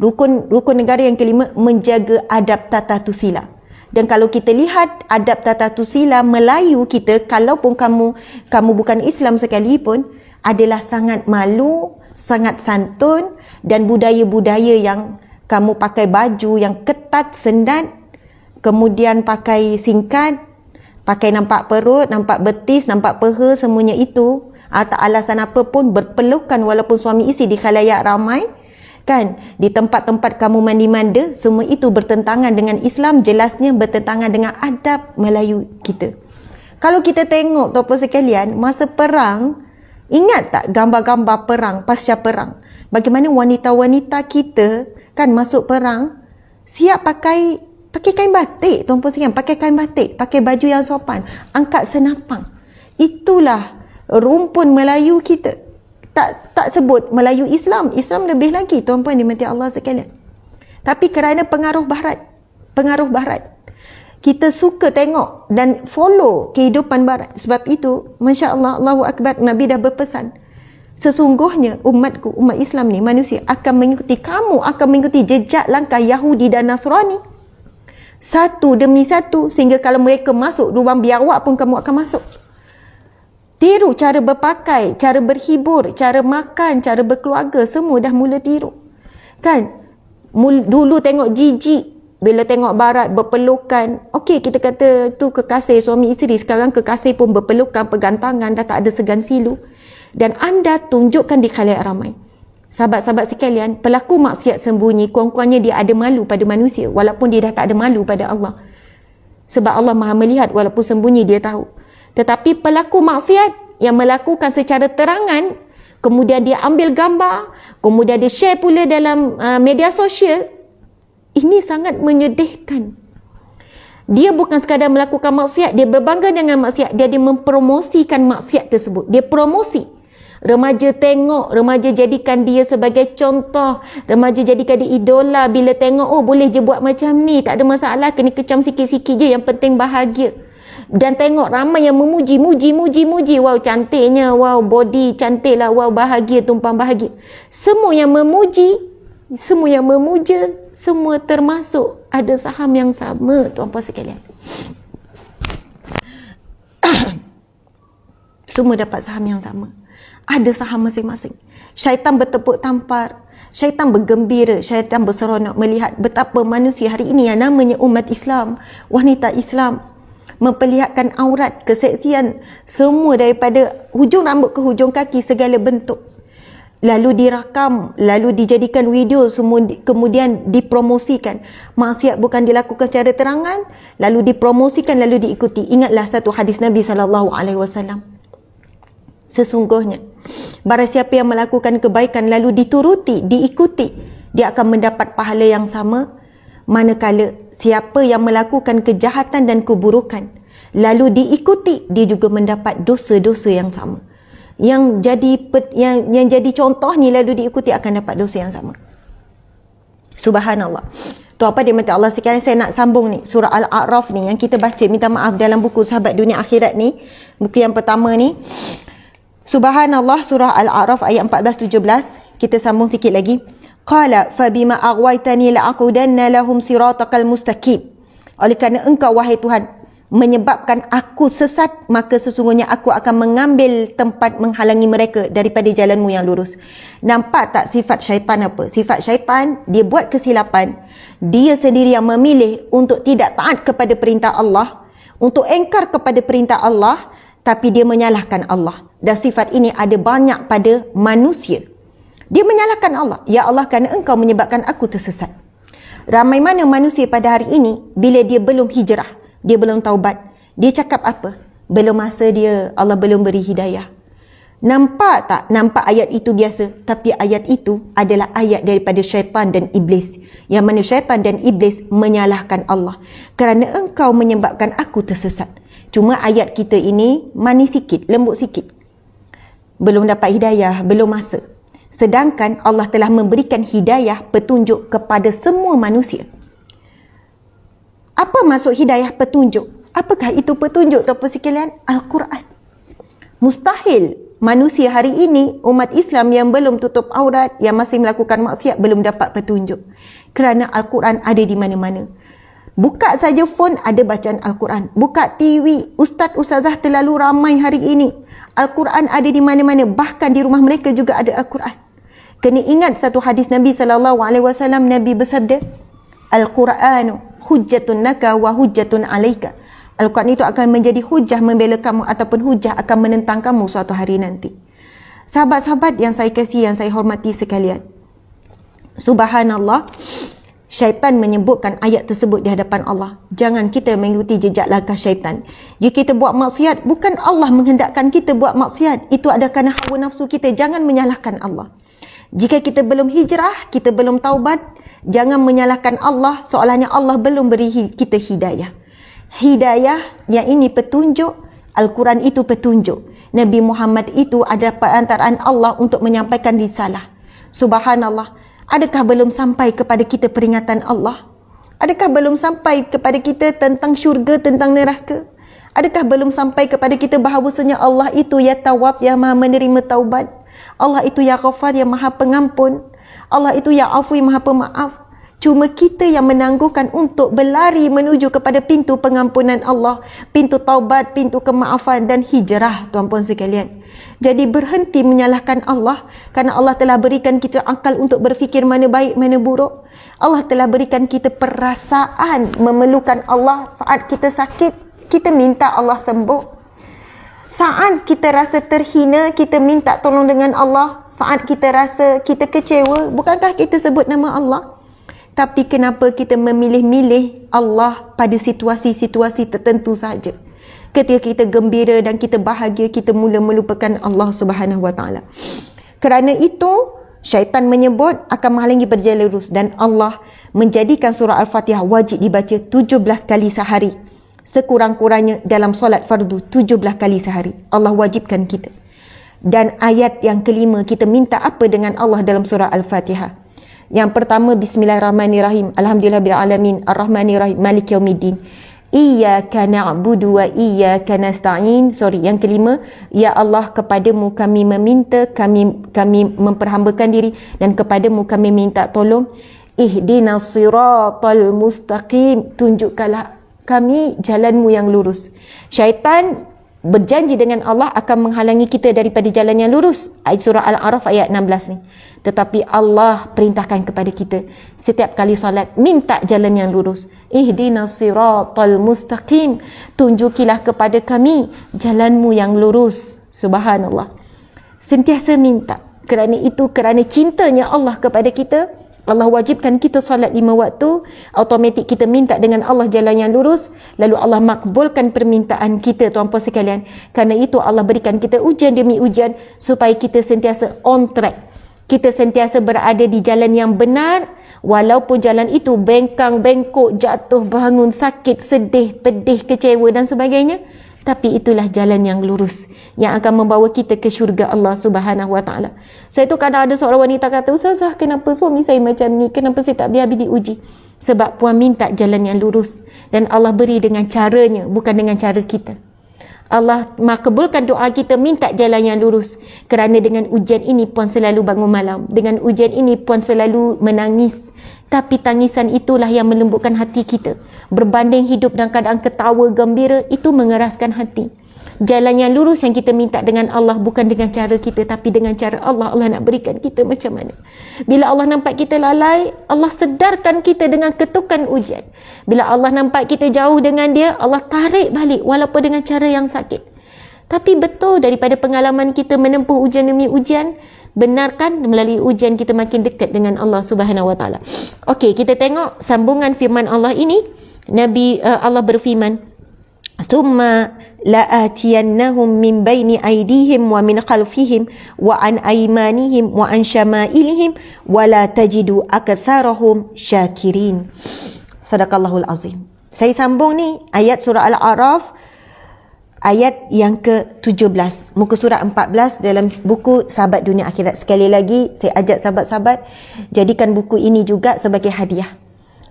rukun negara yang kelima menjaga adab tata tusila. Dan kalau kita lihat adab tata tusila Melayu kita, kalaupun kamu bukan Islam sekalipun, adalah sangat malu, sangat santun, dan budaya-budaya yang kamu pakai baju yang ketat, sendat, kemudian pakai singkat, pakai nampak perut, nampak betis, nampak peha, semuanya itu, tak alasan apa pun berpelukan walaupun suami isteri di khalayak ramai, kan, di tempat-tempat kamu mandi-manda, semua itu bertentangan dengan Islam, jelasnya bertentangan dengan adab Melayu kita. Kalau kita tengok tuan-puan sekalian, masa perang, ingat tak gambar-gambar perang, pasca perang, bagaimana wanita-wanita kita kan masuk perang, siap pakai kain batik, tuan-puan sekalian, pakai kain batik, pakai baju yang sopan, angkat senapang. Itulah rumpun Melayu kita. Tak sebut Melayu Islam. Islam lebih lagi, tuan-puan dimati Allah sekalian. Tapi kerana pengaruh barat, kita suka tengok dan follow kehidupan barat. Sebab itu, Masya Allah, Allahu Akbar, Nabi dah berpesan, sesungguhnya umatku, umat Islam ni, manusia akan mengikuti, kamu akan mengikuti jejak langkah Yahudi dan Nasrani, satu demi satu, sehingga kalau mereka masuk lubang biawak pun kamu akan masuk. Tiru cara berpakai, cara berhibur, cara makan, cara berkeluarga, semua dah mula tiru. Kan? Dulu tengok jijik bila tengok barat berpelukan. Okey, kita kata tu kekasih suami isteri, sekarang kekasih pun berpelukan, pegang tangan, dah tak ada segan silu. Dan anda tunjukkan di khalayak ramai. Sahabat-sahabat sekalian, pelaku maksiat sembunyi, kurang-kurangnya dia ada malu pada manusia, walaupun dia dah tak ada malu pada Allah. Sebab Allah Maha melihat, walaupun sembunyi dia tahu. Tetapi pelaku maksiat yang melakukan secara terangan, kemudian dia ambil gambar, kemudian dia share pula dalam media sosial, ini sangat menyedihkan. Dia bukan sekadar melakukan maksiat, dia berbangga dengan maksiat, dia mempromosikan maksiat tersebut. Dia promosi. Remaja tengok, remaja jadikan dia sebagai contoh, remaja jadikan dia idola. Bila tengok, oh boleh je buat macam ni, tak ada masalah, kena kecam sikit-sikit je, yang penting bahagia. Dan tengok ramai yang memuji, muji, wow cantiknya, wow body cantik lah, wow bahagia, tumpang bahagia. Semua yang memuji, semua yang memuja, semua termasuk ada saham yang sama, tuan-puan sekalian. Semua dapat saham yang sama. Ada saham masing-masing. Syaitan bertepuk tampar, syaitan bergembira, syaitan berseronok melihat betapa manusia hari ini yang namanya umat Islam, wanita Islam, memperlihatkan aurat, keseksian, semua daripada hujung rambut ke hujung kaki, segala bentuk. Lalu dirakam, lalu dijadikan video, semua kemudian dipromosikan. Maksiat bukan dilakukan secara terangan, lalu dipromosikan, lalu diikuti. Ingatlah satu hadis Nabi SAW. Sesungguhnya, barang siapa yang melakukan kebaikan lalu dituruti, diikuti, dia akan mendapat pahala yang sama. Manakala siapa yang melakukan kejahatan dan keburukan lalu diikuti, dia juga mendapat dosa-dosa yang sama. Yang jadi contoh ni lalu diikuti akan dapat dosa yang sama. Subhanallah. Tu apa dia mati Allah sekalian, saya nak sambung ni surah Al-A'raf ni yang kita baca, minta maaf, dalam buku Sahabat Dunia Akhirat ni, buku yang pertama ni. Subhanallah, surah Al-A'raf ayat 14-17. Kita sambung sikit lagi. Qala fabima aghwaytani la'aqudanna lahum siratakal mustaqim. Oleh kerana engkau wahai Tuhan menyebabkan aku sesat, maka sesungguhnya aku akan mengambil tempat menghalangi mereka daripada jalanmu yang lurus. Nampak tak sifat syaitan apa? Sifat syaitan, dia buat kesilapan, dia sendiri yang memilih untuk tidak taat kepada perintah Allah, untuk engkar kepada perintah Allah, tapi dia menyalahkan Allah. Dan sifat ini ada banyak pada manusia. Dia menyalahkan Allah. Ya Allah, kerana engkau menyebabkan aku tersesat. Ramai mana manusia pada hari ini, bila dia belum hijrah, dia belum taubat, dia cakap apa? Belum masa dia, Allah belum beri hidayah. Nampak tak? Nampak ayat itu biasa, tapi ayat itu adalah ayat daripada syaitan dan iblis. Yang mana syaitan dan iblis menyalahkan Allah. Kerana engkau menyebabkan aku tersesat. Cuma ayat kita ini manis sikit, lembut sikit. Belum dapat hidayah, belum masa. Sedangkan Allah telah memberikan hidayah, petunjuk kepada semua manusia. Apa maksud hidayah petunjuk? Apakah itu petunjuk, tuan-puan sekalian? Al-Quran. Mustahil manusia hari ini, umat Islam yang belum tutup aurat, yang masih melakukan maksiat, belum dapat petunjuk. Kerana Al-Quran ada di mana-mana. Buka saja phone, ada bacaan Al-Quran. Buka TV, ustaz-ustazah terlalu ramai hari ini. Al-Quran ada di mana-mana. Bahkan di rumah mereka juga ada Al-Quran. Kena ingat satu hadis Nabi SAW, Nabi bersabda, Al-Quranu hujjatun laka wa hujjatun alaika. Al-Quran itu akan menjadi hujah membela kamu ataupun hujah akan menentang kamu suatu hari nanti. Sahabat-sahabat yang saya kasih, yang saya hormati sekalian, subhanallah, syaitan menyebutkan ayat tersebut di hadapan Allah. Jangan kita mengikuti jejak langkah syaitan. Jika kita buat maksiat, bukan Allah menghendakkan kita buat maksiat. Itu ada kerana hawa nafsu kita. Jangan menyalahkan Allah. Jika kita belum hijrah, kita belum taubat, jangan menyalahkan Allah seolahnya Allah belum beri kita hidayah. Hidayah yang ini petunjuk, Al-Quran itu petunjuk. Nabi Muhammad itu adalah perantaraan Allah untuk menyampaikan risalah. Subhanallah. Adakah belum sampai kepada kita peringatan Allah? Adakah belum sampai kepada kita tentang syurga, tentang neraka? Adakah belum sampai kepada kita bahawasanya Allah itu ya Tawwab, yang maha menerima taubat? Allah itu ya Ghafar, yang maha pengampun. Allah itu ya Afu, yang maha pemaaf. Cuma kita yang menangguhkan untuk berlari menuju kepada pintu pengampunan Allah, pintu taubat, pintu kemaafan dan hijrah, tuan-puan sekalian. Jadi berhenti menyalahkan Allah, kerana Allah telah berikan kita akal untuk berfikir mana baik, mana buruk. Allah telah berikan kita perasaan memerlukan Allah. Saat kita sakit, kita minta Allah sembuh. Saat kita rasa terhina, kita minta tolong dengan Allah. Saat kita rasa kita kecewa, bukankah kita sebut nama Allah? Tapi kenapa kita memilih-milih Allah pada situasi-situasi tertentu saja? Ketika kita gembira dan kita bahagia, kita mula melupakan Allah Subhanahu Wa Taala. Kerana itu, syaitan menyebut akan menghalangi berjalan lurus, dan Allah menjadikan surah Al-Fatihah wajib dibaca 17 kali sehari. Sekurang-kurangnya dalam solat fardu 17 kali sehari. Allah wajibkan kita. Dan ayat yang kelima, kita minta apa dengan Allah dalam surah Al-Fatihah? Yang pertama, Bismillahirrahmanirrahim. Alhamdulillahirabbil alamin, Arrahmanirrahim, Maliki yaumiddin. Iyyaka na'budu wa iyyaka nasta'in. Yang kelima, ya Allah, kepadamu kami meminta, kami memperhambakan diri, dan kepadamu kami minta tolong. Ihdinas siratal mustaqim. Tunjukkanlah kami jalanmu yang lurus. Syaitan berjanji dengan Allah akan menghalangi kita daripada jalan yang lurus. Ayat surah Al-A'raf ayat 16 ni. Tetapi Allah perintahkan kepada kita setiap kali solat, minta jalan yang lurus. Ihdinas siratal mustaqim. Tunjukilah kepada kami jalanmu yang lurus. Subhanallah. Sentiasa minta. Kerana itu, kerana cintanya Allah kepada kita, Allah wajibkan kita solat 5 waktu. Automatik kita minta dengan Allah jalan yang lurus. Lalu Allah makbulkan permintaan kita, tuan-puan sekalian. Kerana itu Allah berikan kita ujian demi ujian supaya kita sentiasa on track. Kita sentiasa berada di jalan yang benar, walaupun jalan itu bengkang, bengkok, jatuh, bangun, sakit, sedih, pedih, kecewa dan sebagainya. Tapi itulah jalan yang lurus yang akan membawa kita ke syurga Allah Subhanahu Wa Taala. So itu kadang ada seorang wanita kata, "Ustazah, kenapa suami saya macam ni? Kenapa saya tak habis-habis diuji?" Sebab puan minta jalan yang lurus, dan Allah beri dengan caranya, bukan dengan cara kita. Allah makbulkan doa kita minta jalan yang lurus. Kerana dengan ujian ini puan selalu bangun malam. Dengan ujian ini puan selalu menangis. Tapi tangisan itulah yang melembutkan hati kita. Berbanding hidup dalam keadaan ketawa gembira, itu mengeraskan hati. Jalan yang lurus yang kita minta dengan Allah, bukan dengan cara kita, tapi dengan cara Allah. Allah nak berikan kita macam mana. Bila Allah nampak kita lalai, Allah sedarkan kita dengan ketukan ujian. Bila Allah nampak kita jauh dengan dia, Allah tarik balik walaupun dengan cara yang sakit. Tapi betul, daripada pengalaman kita menempuh ujian demi ujian, benarkan melalui ujian kita makin dekat dengan Allah Subhanahu Wa Taala. Okey, kita tengok sambungan firman Allah ini. Allah berfirman, "Tsumma la'atiyannahum min baini aydihim wa min khalfihim wa an aymanihim wa an syama'ilihim wa la tajidu aktsarahum syakirin." Sadaqallahul azim. Saya sambung ni ayat surah Al-A'raf ayat yang ke-17, muka surat 14 dalam buku Sahabat Dunia Akhirat. Sekali lagi saya ajak sahabat-sahabat, jadikan buku ini juga sebagai hadiah.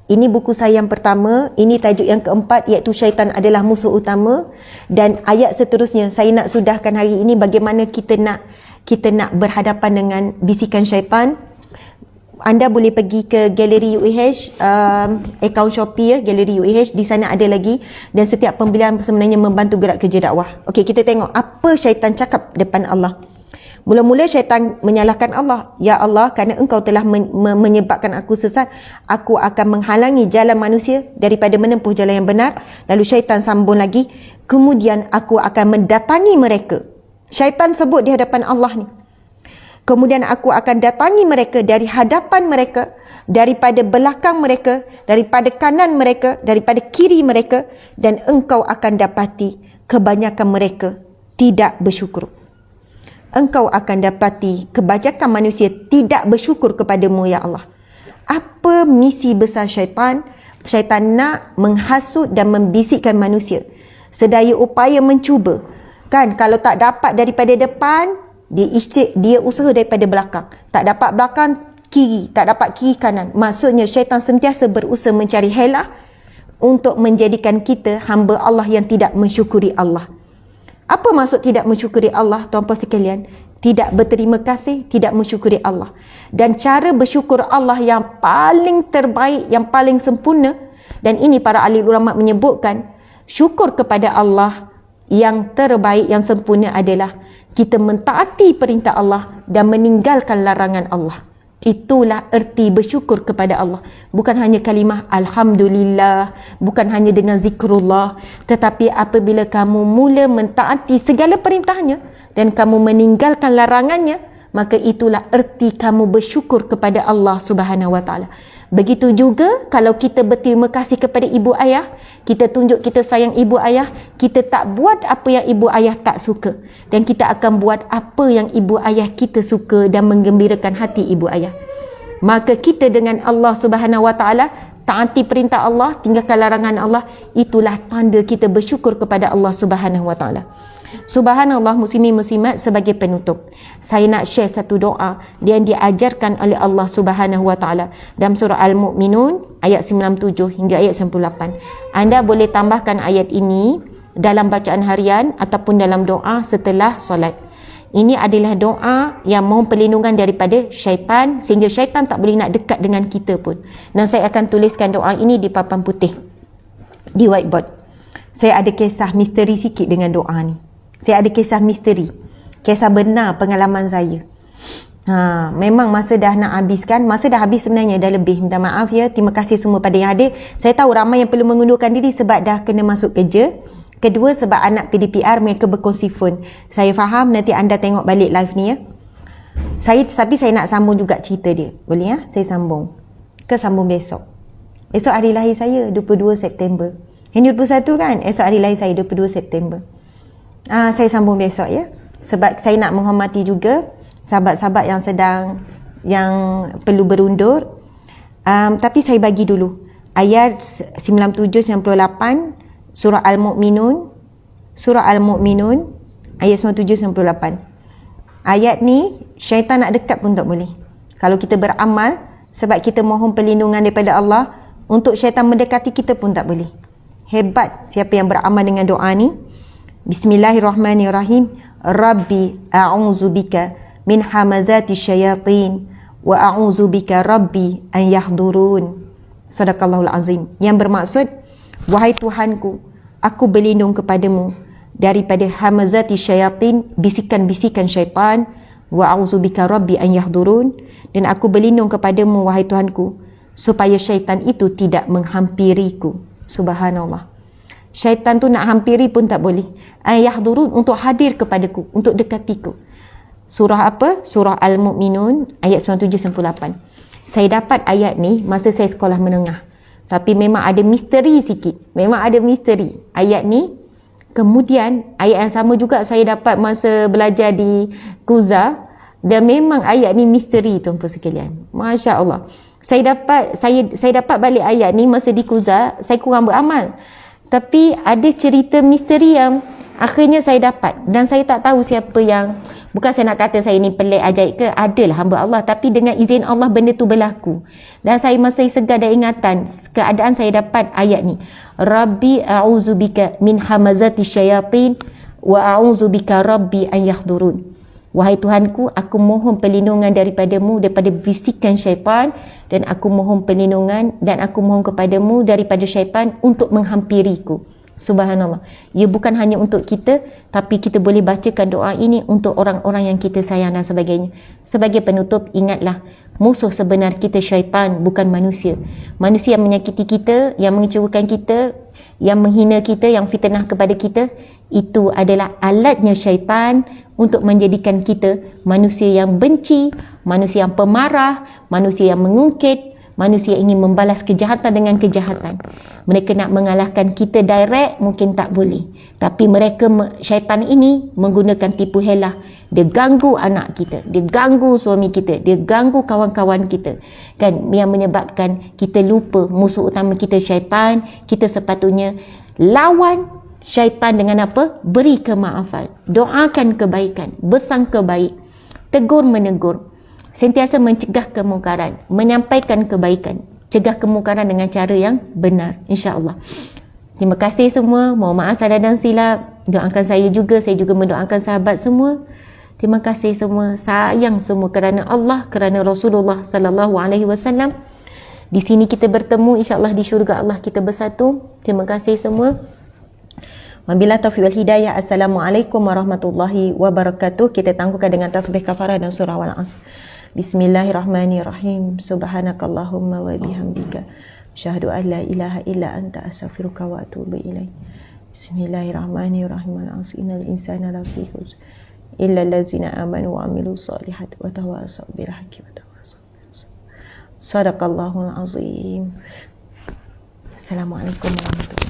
Ini buku saya yang pertama, ini tajuk yang keempat, iaitu syaitan adalah musuh utama. Dan ayat seterusnya saya nak sudahkan hari ini bagaimana kita nak berhadapan dengan bisikan syaitan. anda boleh pergi ke galeri UiH, akaun Shopee ya, galeri UiH, di sana ada lagi, dan setiap pembelian sebenarnya membantu gerak kerja dakwah. Okey, kita tengok apa syaitan cakap depan Allah. Mula-mula syaitan menyalahkan Allah. Ya Allah, kerana engkau telah menyebabkan aku sesat, aku akan menghalangi jalan manusia daripada menempuh jalan yang benar. Lalu syaitan sambung lagi, kemudian aku akan mendatangi mereka. Syaitan sebut di hadapan Allah ni. Kemudian aku akan datangi mereka dari hadapan mereka, daripada belakang mereka, daripada kanan mereka, daripada kiri mereka, dan engkau akan dapati kebanyakan mereka tidak bersyukur. Engkau akan dapati kebanyakan manusia tidak bersyukur kepadamu, ya Allah. Apa misi besar syaitan? Syaitan nak menghasut dan membisikkan manusia. Sedaya upaya mencuba. Kan, kalau tak dapat daripada depan, dia usaha daripada belakang. Tak dapat belakang, kiri. Tak dapat kiri, kanan. Maksudnya syaitan sentiasa berusaha mencari helah untuk menjadikan kita hamba Allah yang tidak mensyukuri Allah. Apa maksud tidak mensyukuri Allah, tuan-puan sekalian? Tidak berterima kasih, tidak mensyukuri Allah. Dan cara bersyukur Allah yang paling terbaik, yang paling sempurna, dan ini para ahli ulama menyebutkan, syukur kepada Allah yang terbaik, yang sempurna adalah kita mentaati perintah Allah dan meninggalkan larangan Allah. Itulah erti bersyukur kepada Allah. Bukan hanya kalimah Alhamdulillah, bukan hanya dengan zikrullah, tetapi apabila kamu mula mentaati segala perintahnya dan kamu meninggalkan larangannya, maka itulah erti kamu bersyukur kepada Allah Subhanahu Wa Taala. Begitu juga kalau kita berterima kasih kepada ibu ayah, kita tunjuk kita sayang ibu ayah, kita tak buat apa yang ibu ayah tak suka, dan kita akan buat apa yang ibu ayah kita suka dan menggembirakan hati ibu ayah. Maka kita dengan Allah Subhanahu Wa Taala, taati perintah Allah, tinggalkan larangan Allah, itulah tanda kita bersyukur kepada Allah Subhanahu Wa Taala. Subhanallah, muslimin muslimat, sebagai penutup saya nak share satu doa yang diajarkan oleh Allah Subhanahu Wa Taala dalam surah Al-Mu'minun ayat 97 hingga ayat 98. Anda boleh tambahkan ayat ini dalam bacaan harian ataupun dalam doa setelah solat. Ini adalah doa yang mohon perlindungan daripada syaitan, sehingga syaitan tak boleh nak dekat dengan kita pun. Dan saya akan tuliskan doa ini di papan putih, di whiteboard. Saya ada kisah misteri sikit dengan doa ni. Saya ada kisah misteri, kisah benar pengalaman saya. Memang masa dah nak habiskan, masa dah habis sebenarnya, dah lebih. Minta maaf ya, terima kasih semua pada yang hadir. Saya tahu ramai yang perlu mengundurkan diri sebab dah kena masuk kerja. Kedua, sebab anak PDPR mereka berkongsi phone. Saya faham, nanti anda tengok balik live ni ya. Tapi saya nak sambung juga cerita dia. Boleh ya? Saya sambung. Ke sambung besok. Esok hari lahir saya 22 September. Ini 21 kan? Esok hari lahir saya 22 September. Saya sambung besok ya. Sebab saya nak menghormati juga sahabat-sahabat yang perlu berundur. Tapi saya bagi dulu ayat 97-98 surah Al-Mu'minun, ayat 97-98. Ayat ni syaitan nak dekat pun tak boleh. Kalau kita beramal, sebab kita mohon perlindungan daripada Allah, untuk syaitan mendekati kita pun tak boleh. Hebat siapa yang beramal dengan doa ni. Bismillahirrahmanirrahim. Rabbi a'udzubika min hamazati syayatin wa a'udzubika rabbi an yahdurun. Sadaqallahul azim. Yang bermaksud, wahai Tuhanku, aku berlindung kepadamu daripada hamazati syayatin, bisikan-bisikan syaitan, wa a'udzubika rabbi an yahdurun, dan aku berlindung kepadamu wahai Tuhanku supaya syaitan itu tidak menghampiriku. Subhanallah. Syaitan tu nak hampiri pun tak boleh. Yahdurun, untuk hadir kepadaku, untuk dekatiku. Surah apa? Surah Al-Mu'minun ayat 97-98. Saya dapat ayat ni masa saya sekolah menengah. Tapi memang ada misteri sikit. Memang ada misteri ayat ni. Kemudian ayat yang sama juga saya dapat masa belajar di Kuza, dan memang ayat ni misteri tuan-puan sekalian. Masya Allah. Saya dapat balik ayat ni masa di Kuza, saya kurang beramal. Tapi ada cerita misteri yang akhirnya saya dapat, dan saya tak tahu siapa yang, bukan saya nak kata saya ni pelik ajaib ke, adalah hamba Allah, tapi dengan izin Allah benda tu berlaku. Dan saya masih segar dan ingatan keadaan saya dapat ayat ni. Rabbi a'udzubika min hamazati syayatin wa a'udzubika rabbi an yahdurun. Wahai Tuhanku, aku mohon perlindungan daripadamu daripada bisikan syaitan, dan aku mohon perlindungan dan aku mohon kepadamu daripada syaitan untuk menghampiriku. Subhanallah. Ia bukan hanya untuk kita, tapi kita boleh bacakan doa ini untuk orang-orang yang kita sayang dan sebagainya. Sebagai penutup, ingatlah, musuh sebenar kita syaitan, bukan manusia. Manusia yang menyakiti kita, yang mengecewakan kita, yang menghina kita, yang fitnah kepada kita, itu adalah alatnya syaitan untuk menjadikan kita manusia yang benci, manusia yang pemarah, manusia yang mengungkit, manusia ingin membalas kejahatan dengan kejahatan. Mereka nak mengalahkan kita direct, mungkin tak boleh. Tapi mereka, syaitan ini menggunakan tipu helah. Dia ganggu anak kita, dia ganggu suami kita, dia ganggu kawan-kawan kita. Kan, yang menyebabkan kita lupa musuh utama kita syaitan. Kita sepatutnya lawan syaitan dengan apa? Beri kemaafan, doakan kebaikan, bersangka baik, tegur menegur, sentiasa mencegah kemungkaran, menyampaikan kebaikan, cegah kemungkaran dengan cara yang benar, insya-Allah. Terima kasih semua. Mohon maaf salah dan silap. Doakan saya juga mendoakan sahabat semua. Terima kasih semua. Sayang semua kerana Allah, kerana Rasulullah sallallahu alaihi wasallam. Di sini kita bertemu, insya-Allah di syurga Allah kita bersatu. Terima kasih semua. Wabillahi taufiq wal hidayah. Assalamualaikum warahmatullahi wabarakatuh. Kita tangguhkan dengan tasbih kafarah dan surah Al-Asr. Bismillahirrahmanirrahim. Subhanakallahumma wa bihamdika asyhadu an la ilaha illa anta astaghfiruka wa atubu ilaik. Bismillahirrahmanirrahim. Al-'asr innal insana lafi khusr illa allazina amanu wa amilus solihati wa tawasaw bil haqqi wa tawasaw bis sabr. Shadaqallahul azim. Assalamualaikum warahmatullahi wabarakatuh.